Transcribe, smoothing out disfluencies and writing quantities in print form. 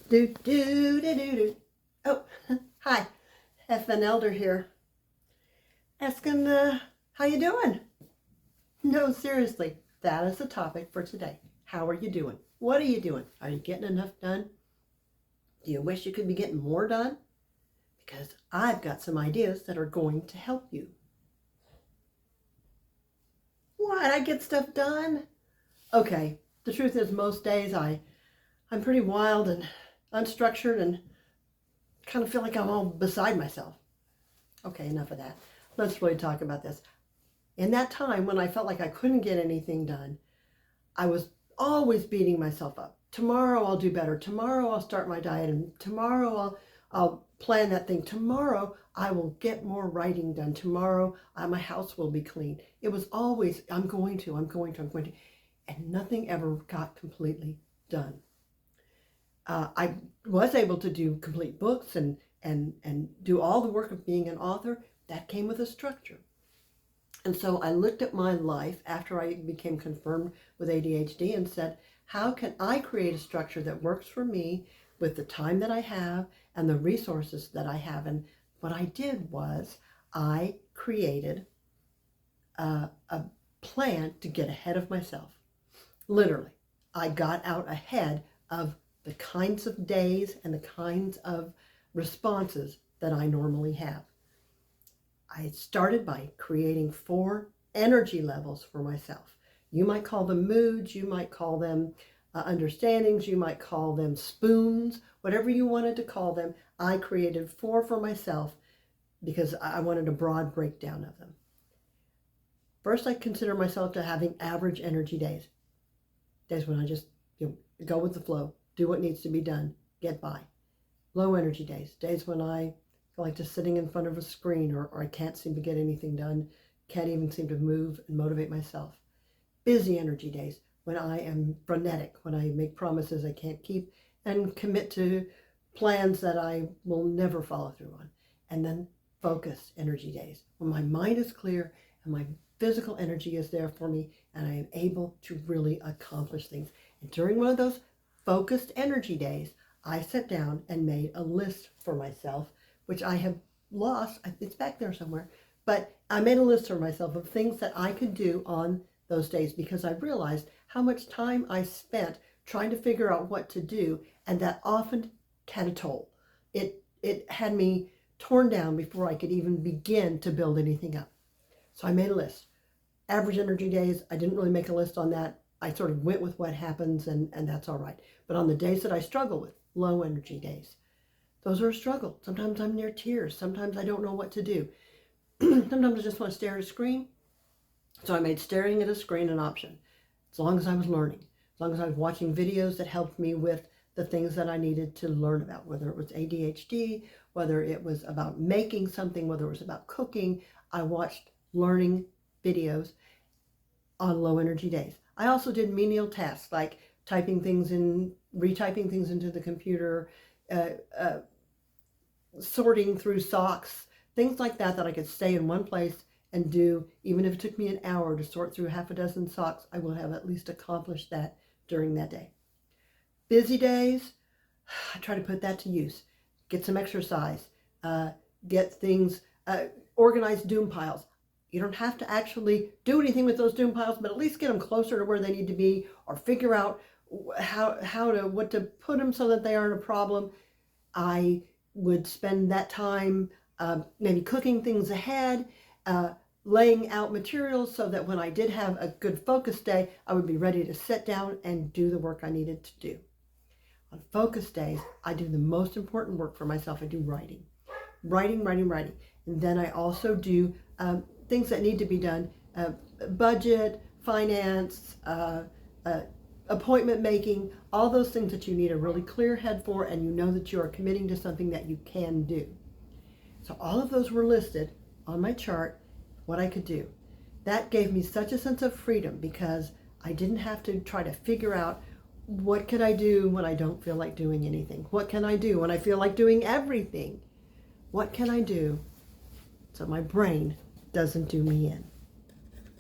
Do do do do do. Oh, hi, FN Elder here. Asking, how you doing? No, seriously, that is the topic for today. How are you doing? What are you doing? Are you getting enough done? Do you wish you could be getting more done? Because I've got some ideas that are going to help you. What? I get stuff done? Okay, the truth is most days I'm pretty wild and unstructured and kind of feel like I'm all beside myself. Okay, enough of that. Let's really talk about this. In that time when I felt like I couldn't get anything done, I was always beating myself up. Tomorrow I'll do better. Tomorrow I'll start my diet, and tomorrow I'll plan that thing. Tomorrow I will get more writing done. Tomorrow my house will be clean. It was always, I'm going to. And nothing ever got completely done. I was able to do complete books and do all the work of being an author. That came with a structure. And so I looked at my life after I became confirmed with ADHD and said, how can I create a structure that works for me with the time that I have and the resources that I have? And what I did was I created a plan to get ahead of myself. Literally, I got out ahead of the kinds of days and the kinds of responses that I normally have. I started by creating 4 energy levels for myself. You might call them moods, you might call them understandings, you might call them spoons, whatever you wanted to call them. I created 4 for myself because I wanted a broad breakdown of them. First, I consider myself to having average energy days. Days when I just go with the flow, do what needs to be done, get by. Low energy days, days when I feel like just sitting in front of a screen or I can't seem to get anything done, can't even seem to move and motivate myself. Busy energy days, when I am frenetic, when I make promises I can't keep and commit to plans that I will never follow through on. And then focused energy days, when my mind is clear and my physical energy is there for me and I am able to really accomplish things. And during one of those focused energy days, I sat down and made a list for myself, which I have lost. It's back there somewhere. But I made a list for myself of things that I could do on those days because I realized how much time I spent trying to figure out what to do, and that often had a toll. It had me torn down before I could even begin to build anything up. So I made a list. Average energy days, I didn't really make a list on that. I sort of went with what happens, and that's all right. But on the days that I struggle with, low energy days, those are a struggle. Sometimes I'm near tears. Sometimes I don't know what to do. Sometimes I just want to stare at a screen. So I made staring at a screen an option. As long as I was learning, as long as I was watching videos that helped me with the things that I needed to learn about, whether it was ADHD, whether it was about making something, whether it was about cooking, I watched learning videos on low energy days. I also did menial tasks like typing things in, retyping things into the computer, sorting through socks, things like that I could stay in one place and do. Even if it took me an hour to sort through half a dozen socks, I will have at least accomplished that during that day. Busy days, I try to put that to use. Get some exercise, get things, organize doom piles. You don't have to actually do anything with those doom piles, but at least get them closer to where they need to be, or figure out what to put them so that they aren't a problem. I would spend that time maybe cooking things ahead, laying out materials so that when I did have a good focus day, I would be ready to sit down and do the work I needed to do. On focus days, I do the most important work for myself. I do writing. And then I also do things that need to be done, budget, finance, appointment making, all those things that you need a really clear head for, and you know that you are committing to something that you can do. So all of those were listed on my chart, what I could do. That gave me such a sense of freedom because I didn't have to try to figure out what could I do when I don't feel like doing anything? What can I do when I feel like doing everything? What can I do so my brain doesn't do me in?